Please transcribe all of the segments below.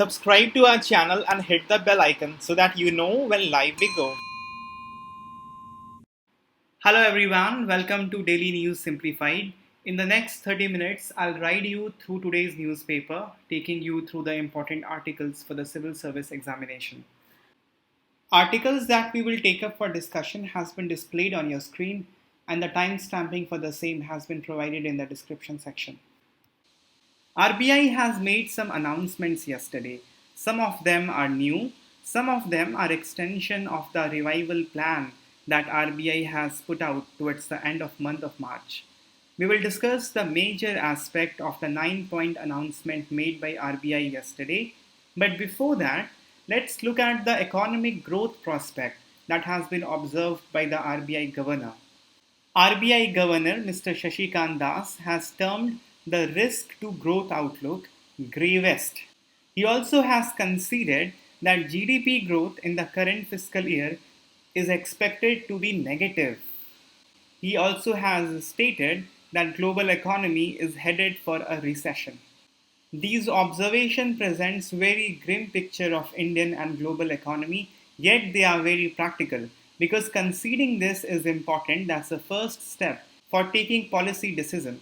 Subscribe to our channel and hit the bell icon so that you know when live we go. Hello everyone, welcome to Daily News Simplified. In the next 30 minutes, I'll guide you through today's newspaper, taking you through the important articles for the civil service examination. Articles that we will take up for discussion has been displayed on your screen and the time stamping for the same has been provided in the description section. RBI has made some announcements yesterday. Some of them are new, some of them are extension of the revival plan that RBI has put out towards the end of month of March. We will discuss the major aspect of the 9-point announcement made by RBI yesterday. But before that, let's look at the economic growth prospect that has been observed by the RBI governor. RBI Governor Mr. Shashikant Das has termed the risk to growth outlook gravest. He also has conceded that GDP growth in the current fiscal year is expected to be negative. He also has stated that global economy is headed for a recession. These observations presents very grim picture of Indian and global economy, yet they are very practical because conceding this is important. That's the first step for taking policy decision.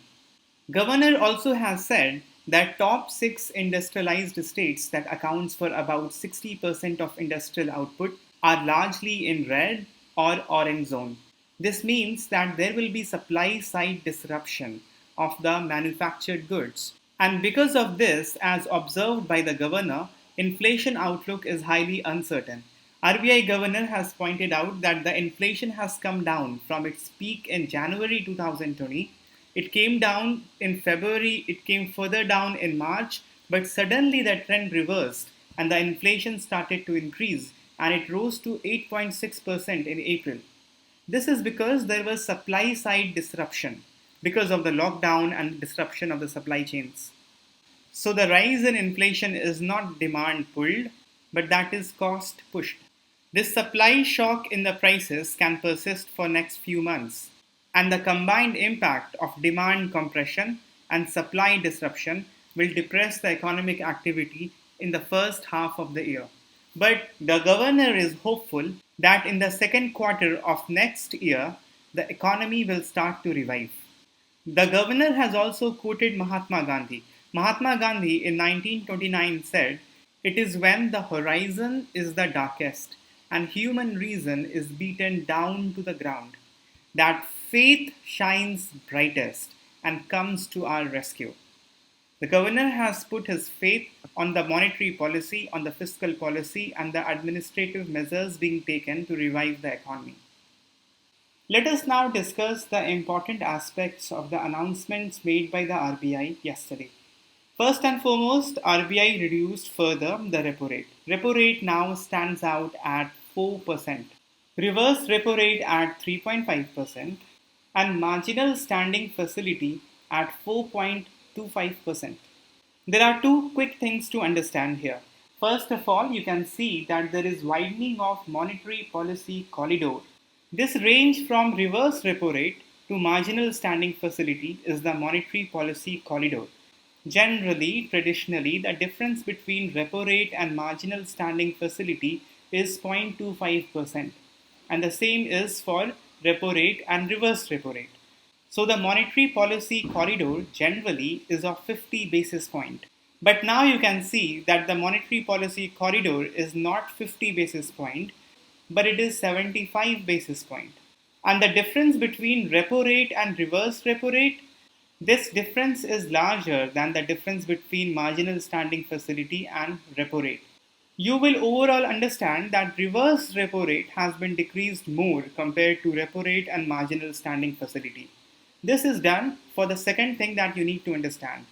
Governor also has said that top 6 industrialized states that accounts for about 60% of industrial output are largely in red or orange zone. This means that there will be supply side disruption of the manufactured goods. And because of this, as observed by the governor, inflation outlook is highly uncertain. RBI governor has pointed out that the inflation has come down from its peak in January 2020. It came down in February, it came further down in March, but suddenly the trend reversed and the inflation started to increase and it rose to 8.6% in April. This is because there was supply side disruption because of the lockdown and disruption of the supply chains. So the rise in inflation is not demand pulled, but that is cost pushed. This supply shock in the prices can persist for next few months, and the combined impact of demand compression and supply disruption will depress the economic activity in the first half of the year. But the governor is hopeful that in the second quarter of next year, the economy will start to revive. The governor has also quoted Mahatma Gandhi. Mahatma Gandhi in 1929 said, "It is when the horizon is the darkest and human reason is beaten down to the ground that faith shines brightest and comes to our rescue." The governor has put his faith on the monetary policy, on the fiscal policy, and the administrative measures being taken to revive the economy. Let us now discuss the important aspects of the announcements made by the RBI yesterday. First and foremost, RBI reduced further the repo rate. Repo rate now stands out at 4%, reverse repo rate at 3.5%, and marginal standing facility at 4.25%. There are two quick things to understand here. First of all, you can see that there is widening of monetary policy corridor. This range from reverse repo rate to marginal standing facility is the monetary policy corridor. Generally, traditionally, the difference between repo rate and marginal standing facility is 0.25%, and the same is for repo rate and reverse repo rate. So the monetary policy corridor generally is of 50 basis point. But now you can see that the monetary policy corridor is not 50 basis point, but it is 75 basis point. And the difference between repo rate and reverse repo rate, this difference is larger than the difference between marginal standing facility and repo rate. You will overall understand that reverse repo rate has been decreased more compared to repo rate and marginal standing facility. This is done for the second thing that you need to understand.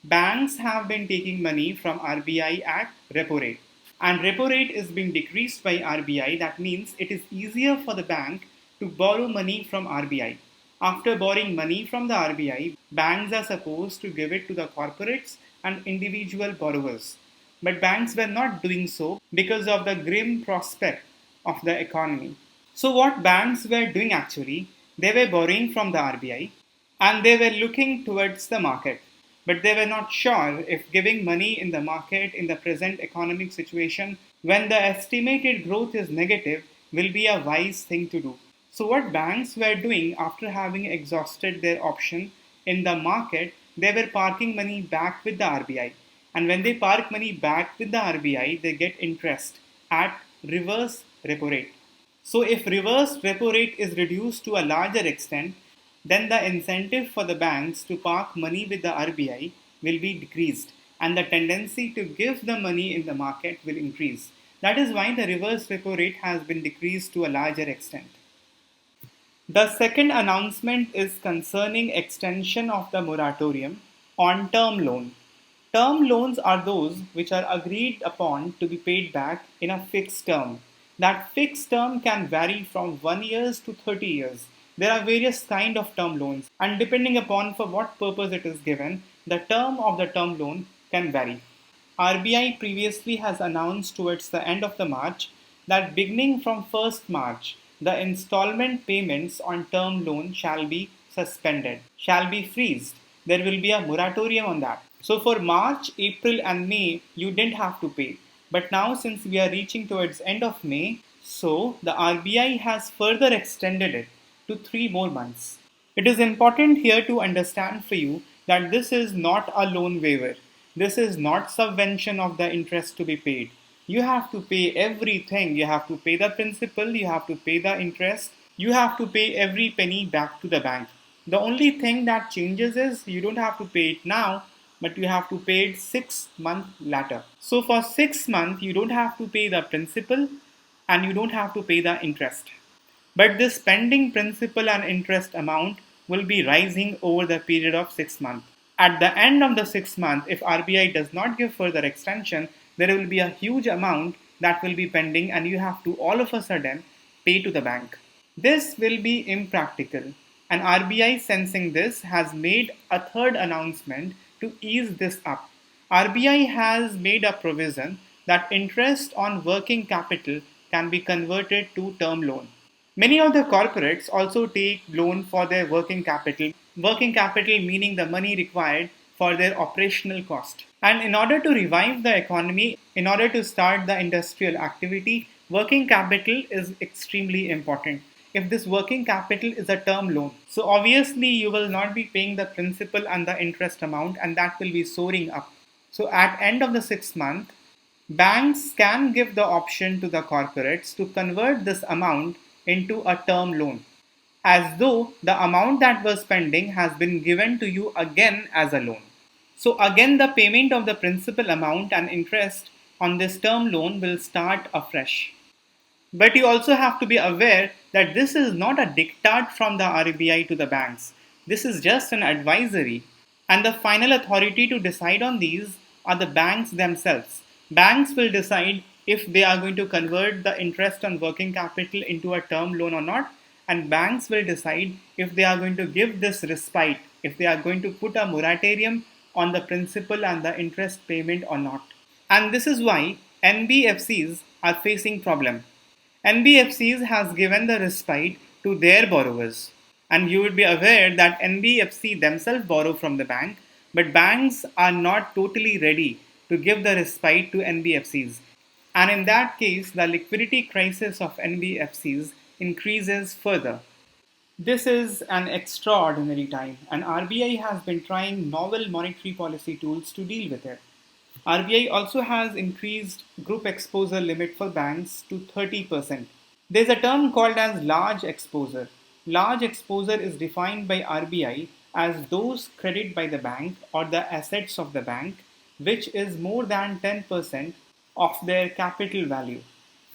Banks have been taking money from RBI at repo rate, and repo rate is being decreased by RBI. That means it is easier for the bank to borrow money from RBI. After borrowing money from the RBI, banks are supposed to give it to the corporates and individual borrowers. But banks were not doing so because of the grim prospect of the economy. So what banks were doing actually, they were borrowing from the RBI and they were looking towards the market. but they were not sure if giving money in the market in the present economic situation when the estimated growth is negative will be a wise thing to do. So, what banks were doing after having exhausted their option in the market, they were parking money back with the RBI. And when they park money back with the RBI, they get interest at reverse repo rate. So, if reverse repo rate is reduced to a larger extent, then the incentive for the banks to park money with the RBI will be decreased and the tendency to give the money in the market will increase. That is why the reverse repo rate has been decreased to a larger extent. The second announcement is concerning extension of the moratorium on term loan. Term loans are those which are agreed upon to be paid back in a fixed term. That fixed term can vary from 1 year to 30 years. There are various kind of term loans and depending upon for what purpose it is given, the term of the term loan can vary. RBI previously has announced towards the end of the March that beginning from 1st March, the installment payments on term loan shall be suspended, shall be freezed. There will be a moratorium on that. So for March, April and May, you didn't have to pay. But now since we are reaching towards end of May, so the RBI has further extended it to 3 more months. It is important here to understand for you that this is not a loan waiver. This is not subvention of the interest to be paid. You have to pay everything. You have to pay the principal, you have to pay the interest, you have to pay every penny back to the bank. The only thing that changes is you don't have to pay it now, but you have to pay it 6 months later. So for 6 months, you don't have to pay the principal and you don't have to pay the interest. But this pending principal and interest amount will be rising over the period of 6 months. At the end of the 6 months, if RBI does not give further extension, there will be a huge amount that will be pending and you have to all of a sudden pay to the bank. This will be impractical and RBI sensing this has made a third announcement to ease this up. RBI has made a provision that interest on working capital can be converted to term loan. Many of the corporates also take loan for their working capital. Working capital meaning the money required for their operational cost. And in order to revive the economy, in order to start the industrial activity, working capital is extremely important. If this working capital is a term loan, so obviously you will not be paying the principal and the interest amount and that will be soaring up. So at end of the 6 month, banks can give the option to the corporates to convert this amount into a term loan, as though the amount that was pending has been given to you again as a loan. So again the payment of the principal amount and interest on this term loan will start afresh. But you also have to be aware that this is not a diktat from the RBI to the banks. This is just an advisory. And the final authority to decide on these are the banks themselves. Banks will decide if they are going to convert the interest on working capital into a term loan or not. And banks will decide if they are going to give this respite, if they are going to put a moratorium on the principal and the interest payment or not. And this is why NBFCs are facing problem. NBFCs has given the respite to their borrowers. And you would be aware that NBFC themselves borrow from the bank, but banks are not totally ready to give the respite to NBFCs. And in that case, the liquidity crisis of NBFCs increases further. This is an extraordinary time, and RBI has been trying novel monetary policy tools to deal with it. RBI also has increased group exposure limit for banks to 30%. There's a term called as large exposure. Large exposure is defined by RBI as those credit by the bank or the assets of the bank which is more than 10% of their capital value.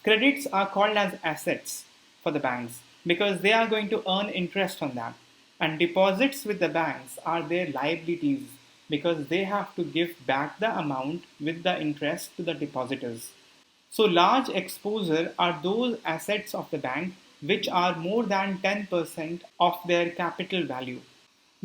Credits are called as assets for the banks because they are going to earn interest on that. And deposits with the banks are their liabilities because they have to give back the amount with the interest to the depositors. So large exposure are those assets of the bank which are more than 10% of their capital value.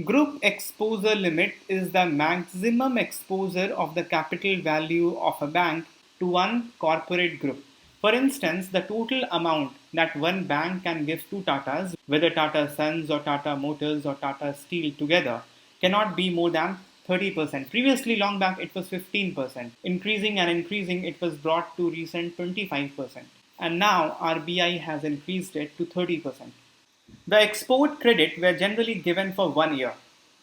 Group exposure limit is the maximum exposure of the capital value of a bank to one corporate group. For instance, the total amount that one bank can give to Tatas, whether Tata Sons or Tata Motors or Tata Steel together, cannot be more than 30%. Previously, long back, it was 15%. Increasing and increasing, it was brought to recent 25%. And now RBI has increased it to 30%. The export credit were generally given for 1 year,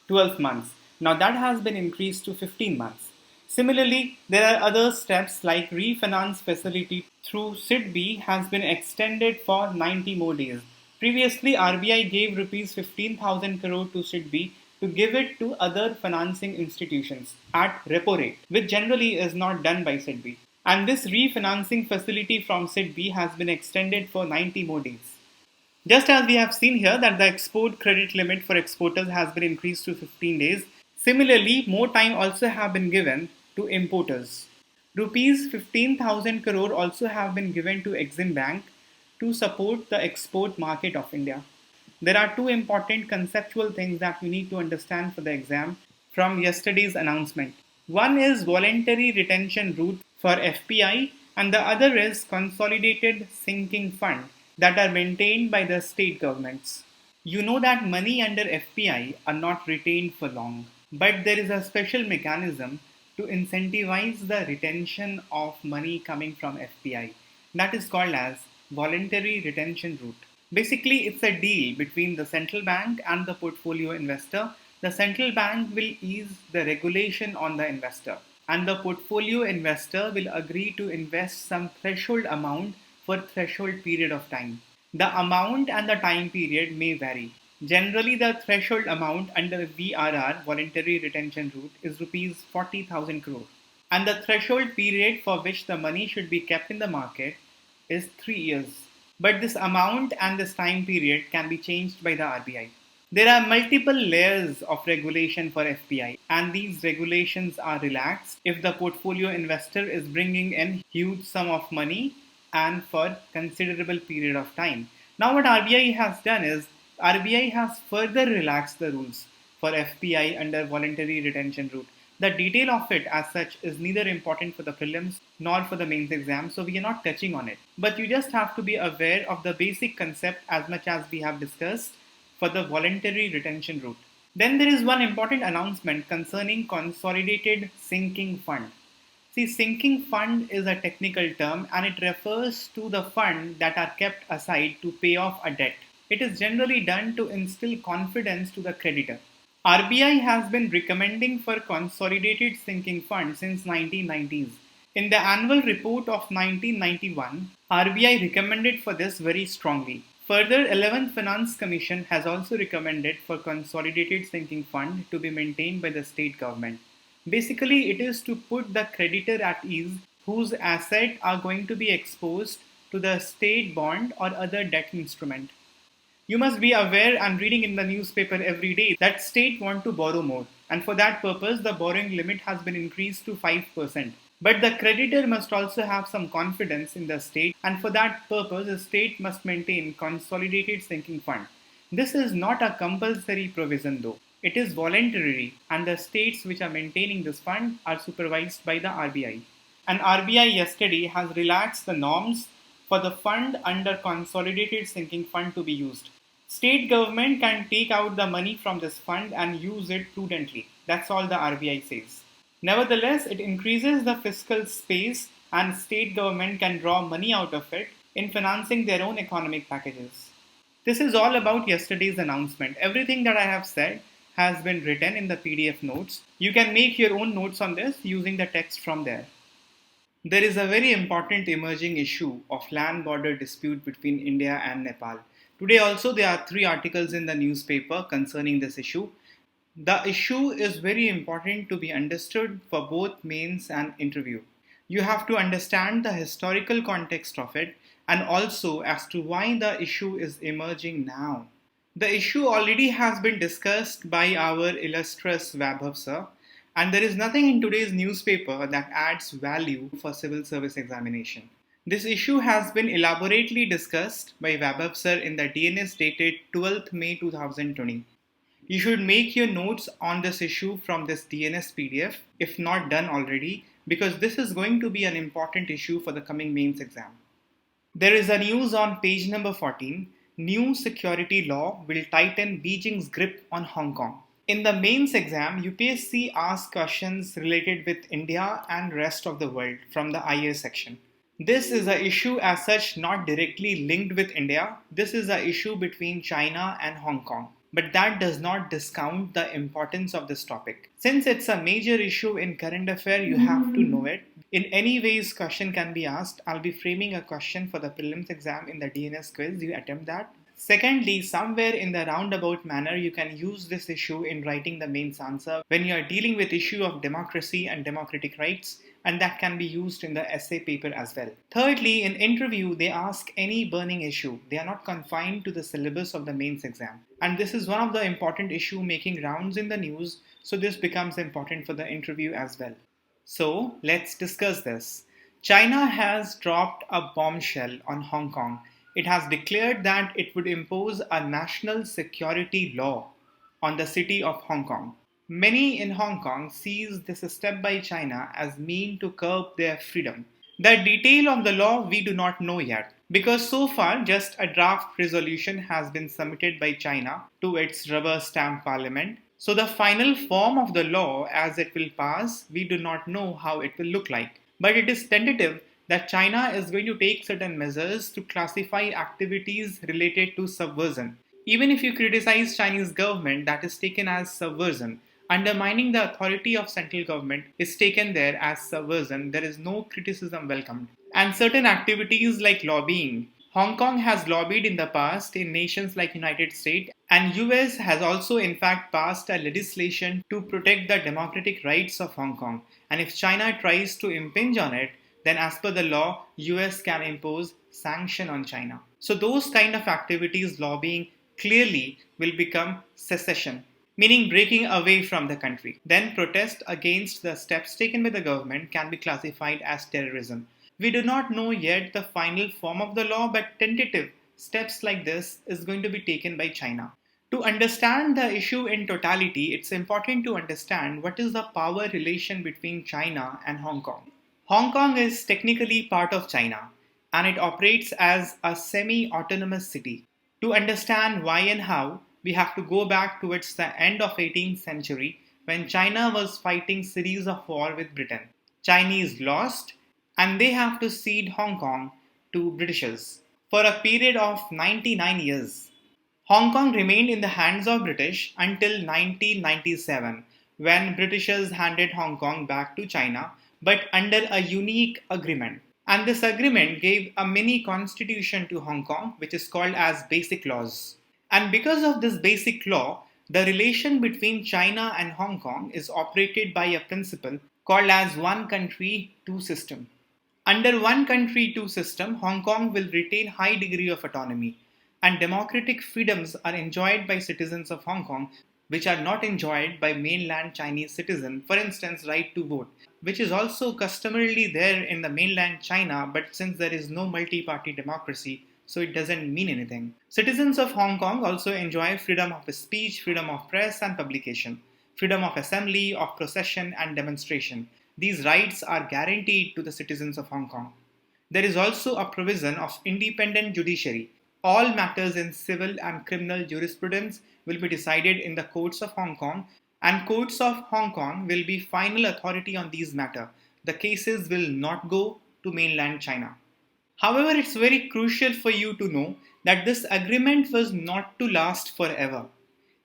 12 months. Now that has been increased to 15 months. Similarly, there are other steps like refinance facility through SIDB has been extended for 90 more days. Previously, RBI gave rupees 15,000 crore to SIDB to give it to other financing institutions at repo rate, which generally is not done by SIDB. And this refinancing facility from SIDB has been extended for 90 more days. Just as we have seen here that the export credit limit for exporters has been increased to 15 days, similarly, more time also have been given to importers. Rupees 15,000 crore also have been given to Exim Bank to support the export market of India. There are two important conceptual things that you need to understand for the exam from yesterday's announcement. One is voluntary retention route for FPI and the other is consolidated sinking fund that are maintained by the state governments. You know that money under FPI are not retained for long, but there is a special mechanism to incentivize the retention of money coming from FPI. That is called as voluntary retention route. Basically, it's a deal between the central bank and the portfolio investor. The central bank will ease the regulation on the investor, and the portfolio investor will agree to invest some threshold amount for threshold period of time. The amount and the time period may vary. Generally, the threshold amount under VRR, voluntary retention route, is rupees 40,000 crore. And the threshold period for which the money should be kept in the market is 3 years. But this amount and this time period can be changed by the RBI. There are multiple layers of regulation for FPI, and these regulations are relaxed if the portfolio investor is bringing in huge sum of money and for considerable period of time. Now what RBI has done is RBI has further relaxed the rules for FPI under voluntary retention route. The detail of it as such is neither important for the prelims nor for the mains exam, so we are not touching on it. But you just have to be aware of the basic concept as much as we have discussed for the voluntary retention route. Then there is one important announcement concerning consolidated sinking fund. See, sinking fund is a technical term and it refers to the fund that are kept aside to pay off a debt. It is generally done to instill confidence to the creditor. RBI has been recommending for consolidated sinking fund since 1990s. In the annual report of 1991, RBI recommended for this very strongly. Further, 11th Finance Commission has also recommended for consolidated sinking fund to be maintained by the state government. Basically, it is to put the creditor at ease whose assets are going to be exposed to the state bond or other debt instrument. You must be aware and reading in the newspaper every day that state want to borrow more, and for that purpose the borrowing limit has been increased to 5%. But the creditor must also have some confidence in the state, and for that purpose the state must maintain consolidated sinking fund. This is not a compulsory provision though. It is voluntary, and the states which are maintaining this fund are supervised by the RBI. And RBI yesterday has relaxed the norms for the fund under consolidated sinking fund to be used. State government can take out the money from this fund and use it prudently. That's all the RBI says. Nevertheless, it increases the fiscal space and state government can draw money out of it in financing their own economic packages. This is all about yesterday's announcement. Everything that I have said has been written in the PDF notes. You can make your own notes on this using the text from there. There is a very important emerging issue of land border dispute between India and Nepal. Today also there are 3 articles in the newspaper concerning this issue. The issue is very important to be understood for both mains and interview. You have to understand the historical context of it and also as to why the issue is emerging now. The issue already has been discussed by our illustrious Vaibhav sir, and there is nothing in today's newspaper that adds value for civil service examination. This issue has been elaborately discussed by Vaibhav sir in the DNS dated 12th May 2020. You should make your notes on this issue from this DNS PDF if not done already, because this is going to be an important issue for the coming mains exam. There is a news on page number 14. New security law will tighten Beijing's grip on Hong Kong. In the mains exam, UPSC asks questions related with India and rest of the world from the IA section. This is a issue as such not directly linked with India. This is a issue between China and Hong Kong. But that does not discount the importance of this topic. Since it's a major issue in current affair, you have to know it. In any ways question can be asked. I'll be framing a question for the prelims exam in the DNS quiz. You attempt that. Secondly, somewhere in the roundabout manner, you can use this issue in writing the mains answer when you are dealing with issue of democracy and democratic rights, and that can be used in the essay paper as well. Thirdly, in interview, they ask any burning issue. They are not confined to the syllabus of the mains exam. And this is one of the important issue making rounds in the news, so this becomes important for the interview as well. So, let's discuss this. China has dropped a bombshell on Hong Kong. It has declared that it would impose a national security law on the city of Hong Kong. Many in Hong Kong sees this step by China as mean to curb their freedom. The detail of the law we do not know yet, because so far just a draft resolution has been submitted by China to its rubber stamp parliament. So the final form of the law as it will pass, we do not know how it will look like. But it is tentative that China is going to take certain measures to classify activities related to subversion. Even if you criticize Chinese government, that is taken as subversion. Undermining the authority of central government is taken there as subversion. There is no criticism welcomed. And certain activities like lobbying. Hong Kong has lobbied in the past in nations like United States, and US has also in fact passed a legislation to protect the democratic rights of Hong Kong. And if China tries to impinge on it, then as per the law, US can impose sanction on China. So those kind of activities, lobbying, clearly will become secession, meaning breaking away from the country. Then protest against the steps taken by the government can be classified as terrorism. We do not know yet the final form of the law, but tentative steps like this is going to be taken by China. To understand the issue in totality, it's important to understand what is the power relation between China and Hong Kong. Hong Kong is technically part of China, and it operates as a semi-autonomous city. To understand why and how, we have to go back towards the end of 18th century when China was fighting series of war with Britain. Chinese lost, and they have to cede Hong Kong to Britishers for a period of 99 years. Hong Kong remained in the hands of British until 1997 when Britishers handed Hong Kong back to China, but under a unique agreement. And this agreement gave a mini constitution to Hong Kong, which is called as Basic Laws. And because of this basic law, the relation between China and Hong Kong is operated by a principle called as one country, two system. Under one country, two system, Hong Kong will retain high degree of autonomy, and democratic freedoms are enjoyed by citizens of Hong Kong, which are not enjoyed by mainland Chinese citizens. For instance, right to vote, which is also customarily there in the mainland China, but since there is no multi-party democracy, so it doesn't mean anything. Citizens of Hong Kong also enjoy freedom of speech, freedom of press and publication, freedom of assembly, of procession and demonstration. These rights are guaranteed to the citizens of Hong Kong. There is also a provision of independent judiciary. All matters in civil and criminal jurisprudence will be decided in the courts of Hong Kong, and courts of Hong Kong will be final authority on these matters. The cases will not go to mainland China. However, it's very crucial for you to know that this agreement was not to last forever.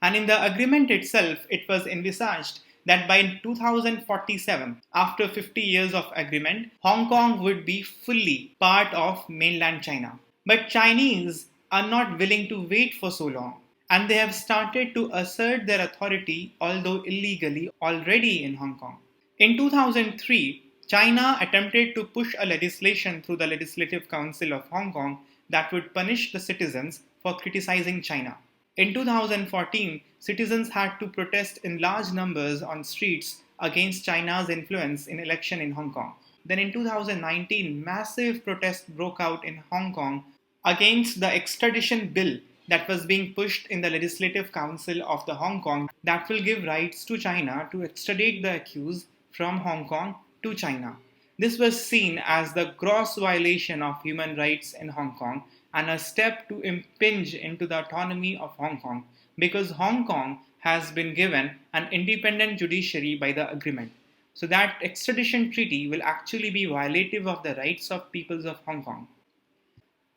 And in the agreement itself, it was envisaged that by 2047, after 50 years of agreement, Hong Kong would be fully part of mainland China. But Chinese are not willing to wait for so long, and they have started to assert their authority, although illegally, already in Hong Kong. In 2003, China attempted to push a legislation through the Legislative Council of Hong Kong that would punish the citizens for criticizing China. In 2014, citizens had to protest in large numbers on streets against China's influence in election in Hong Kong. Then in 2019, massive protests broke out in Hong Kong against the extradition bill that was being pushed in the Legislative Council of the Hong Kong that will give rights to China to extradite the accused from Hong Kong to China. This was seen as the gross violation of human rights in Hong Kong and a step to impinge into the autonomy of Hong Kong, because Hong Kong has been given an independent judiciary by the agreement. So that extradition treaty will actually be violative of the rights of peoples of Hong Kong.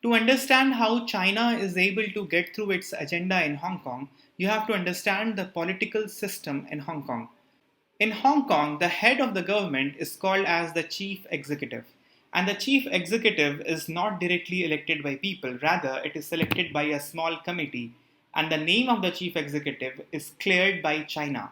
To understand how China is able to get through its agenda in Hong Kong, you have to understand the political system in Hong Kong. In Hong Kong, the head of the government is called as the chief executive. And the chief executive is not directly elected by people, rather, it is selected by a small committee. And the name of the chief executive is cleared by China.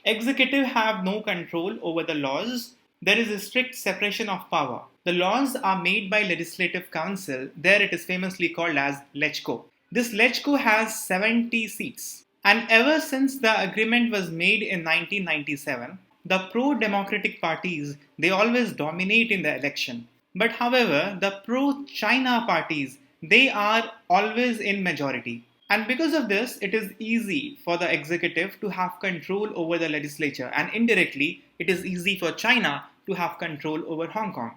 Executive have no control over the laws. There is a strict separation of power. The laws are made by Legislative Council. There it is famously called as LegCo. This LegCo has 70 seats. And ever since the agreement was made in 1997, the pro-democratic parties, they always dominate in the election. But however, the pro-China parties, they are always in majority. And because of this, it is easy for the executive to have control over the legislature, and indirectly, it is easy for China to have control over Hong Kong.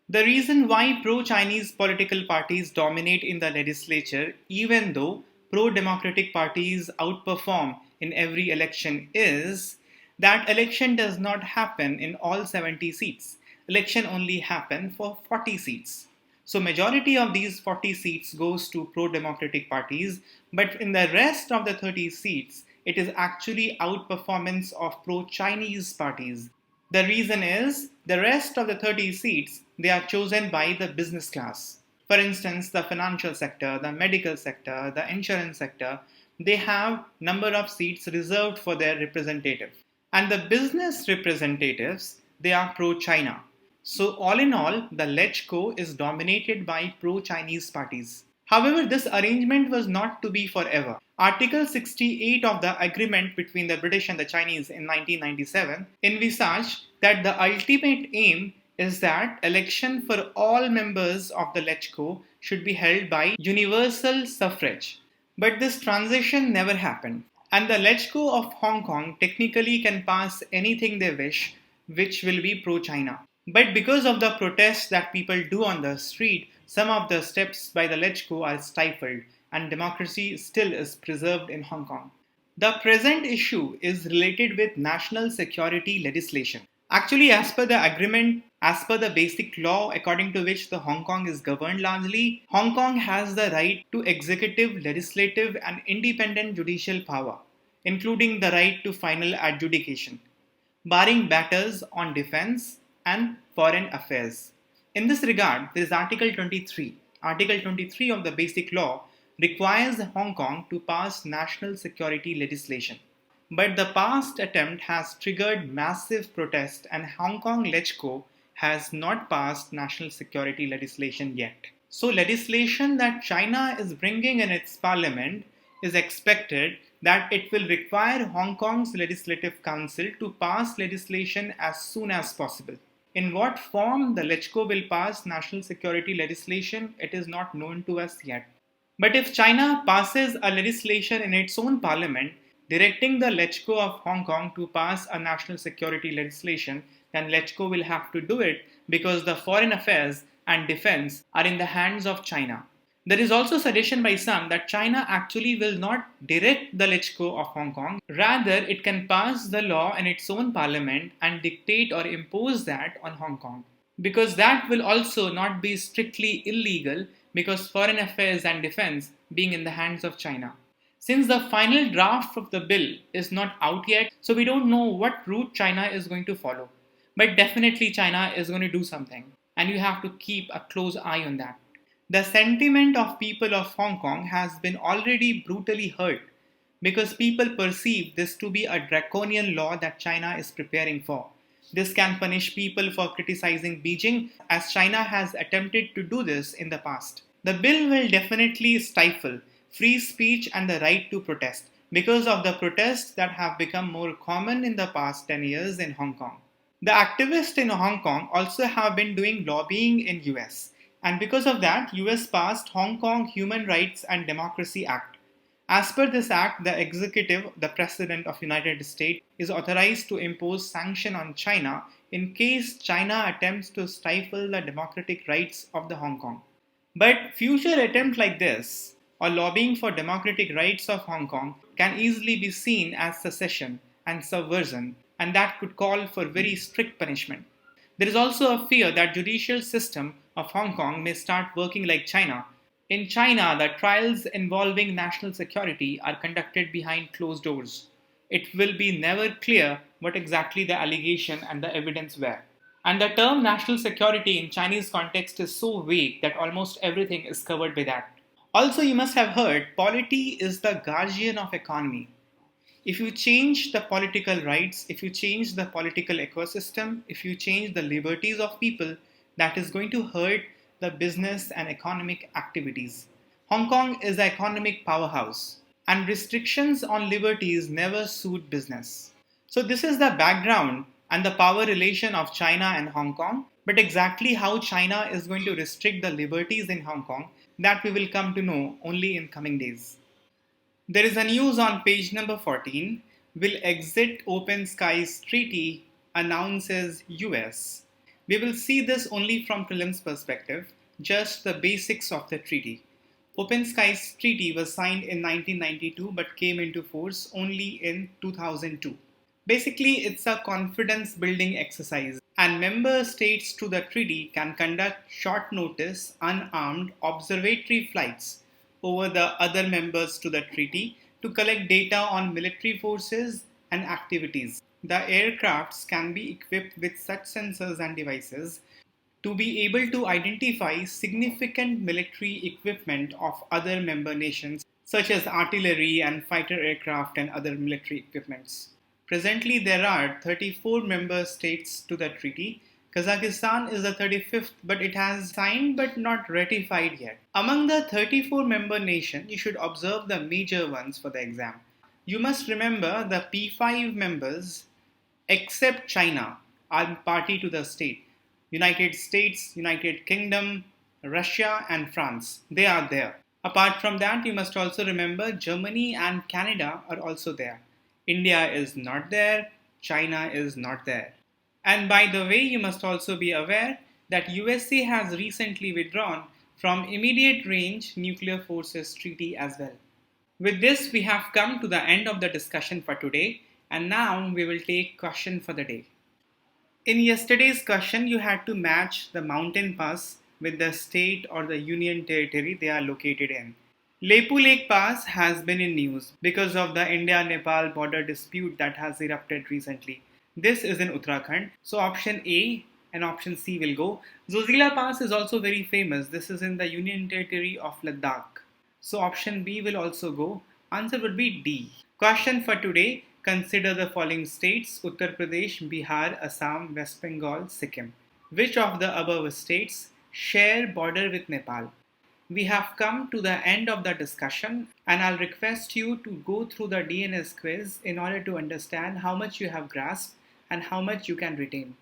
The reason why pro-Chinese political parties dominate in the legislature, even though pro-democratic parties outperform in every election, is that election does not happen in all 70 seats. Election only happen for 40 seats. So majority of these 40 seats goes to pro-democratic parties, but in the rest of the 30 seats, it is actually outperformance of pro-Chinese parties. The reason is the rest of the 30 seats, they are chosen by the business class. For instance, the financial sector, the medical sector, the insurance sector, they have number of seats reserved for their representative. And the business representatives, they are pro-China. So all in all, the LegCo is dominated by pro-Chinese parties. However, this arrangement was not to be forever. Article 68 of the agreement between the British and the Chinese in 1997 envisaged that the ultimate aim is that election for all members of the LegCo should be held by universal suffrage. But this transition never happened. And the LegCo of Hong Kong technically can pass anything they wish, which will be pro-China. But because of the protests that people do on the street, some of the steps by the LegCo are stifled and democracy still is preserved in Hong Kong. The present issue is related with national security legislation. Actually, as per the agreement, as per the basic law according to which the Hong Kong is governed largely, Hong Kong has the right to executive, legislative and independent judicial power, including the right to final adjudication, barring matters on defense and foreign affairs. In this regard, there is Article 23. Article 23 of the Basic Law requires Hong Kong to pass national security legislation. But the past attempt has triggered massive protest and Hong Kong LegCo has not passed national security legislation yet. So legislation that China is bringing in its parliament is expected that it will require Hong Kong's Legislative Council to pass legislation as soon as possible. In what form the LegCo will pass national security legislation, it is not known to us yet. But if China passes a legislation in its own parliament directing the LegCo of Hong Kong to pass a national security legislation, then LegCo will have to do it because the foreign affairs and defense are in the hands of China. There is also suggestion by some that China actually will not direct the LegCo of Hong Kong. Rather, it can pass the law in its own parliament and dictate or impose that on Hong Kong. Because that will also not be strictly illegal because foreign affairs and defense being in the hands of China. Since the final draft of the bill is not out yet, so we don't know what route China is going to follow. But definitely China is going to do something and you have to keep a close eye on that. The sentiment of people of Hong Kong has been already brutally hurt because people perceive this to be a draconian law that China is preparing for. This can punish people for criticizing Beijing as China has attempted to do this in the past. The bill will definitely stifle free speech and the right to protest because of the protests that have become more common in the past 10 years in Hong Kong. The activists in Hong Kong also have been doing lobbying in US. And because of that, US passed Hong Kong Human Rights and Democracy Act. As per this act, the executive, the President of United States, is authorized to impose sanction on China in case China attempts to stifle the democratic rights of the Hong Kong. But future attempts like this or lobbying for democratic rights of Hong Kong can easily be seen as secession and subversion, and that could call for very strict punishment. There is also a fear that judicial system of Hong Kong may start working like China. In China, the trials involving national security are conducted behind closed doors. It will be never clear what exactly the allegation and the evidence were. And the term national security in Chinese context is so vague that almost everything is covered by that. Also, you must have heard polity is the guardian of economy. If you change the political rights, if you change the political ecosystem, if you change the liberties of people, that is going to hurt the business and economic activities. Hong Kong is an economic powerhouse, and restrictions on liberties never suit business. So, this is the background and the power relation of China and Hong Kong. But exactly how China is going to restrict the liberties in Hong Kong, that we will come to know only in coming days. There is a news on page number 14. Will exit Open Skies Treaty, announces US. We will see this only from prelims perspective, just the basics of the treaty. Open Skies Treaty was signed in 1992 but came into force only in 2002. Basically, it's a confidence building exercise, and member states to the treaty can conduct short notice, unarmed observatory flights over the other members to the treaty to collect data on military forces and activities. The aircrafts can be equipped with such sensors and devices to be able to identify significant military equipment of other member nations, such as artillery and fighter aircraft and other military equipments. Presently, there are 34 member states to the treaty. Kazakhstan is the 35th, but it has signed but not ratified yet. Among the 34 member nations, you should observe the major ones for the exam. You must remember the P5 members, except China, are party to the state. United States, United Kingdom, Russia, and France, they are there. Apart from that, you must also remember Germany and Canada are also there. India is not there, China is not there. And by the way, you must also be aware that USA has recently withdrawn from Immediate Range Nuclear Forces Treaty as well. With this, we have come to the end of the discussion for today, and now we will take question for the day. In yesterday's question, you had to match the mountain pass with the state or the union territory they are located in. Lepu Lake Pass has been in news because of the India-Nepal border dispute that has erupted recently. This is in Uttarakhand. So option A and option C will go. Zojila Pass is also very famous. This is in the Union Territory of Ladakh. So option B will also go. Answer would be D. Question for today. Consider the following states: Uttar Pradesh, Bihar, Assam, West Bengal, Sikkim. Which of the above states share border with Nepal? We have come to the end of the discussion, and I'll request you to go through the DNS quiz in order to understand how much you have grasped and how much you can retain.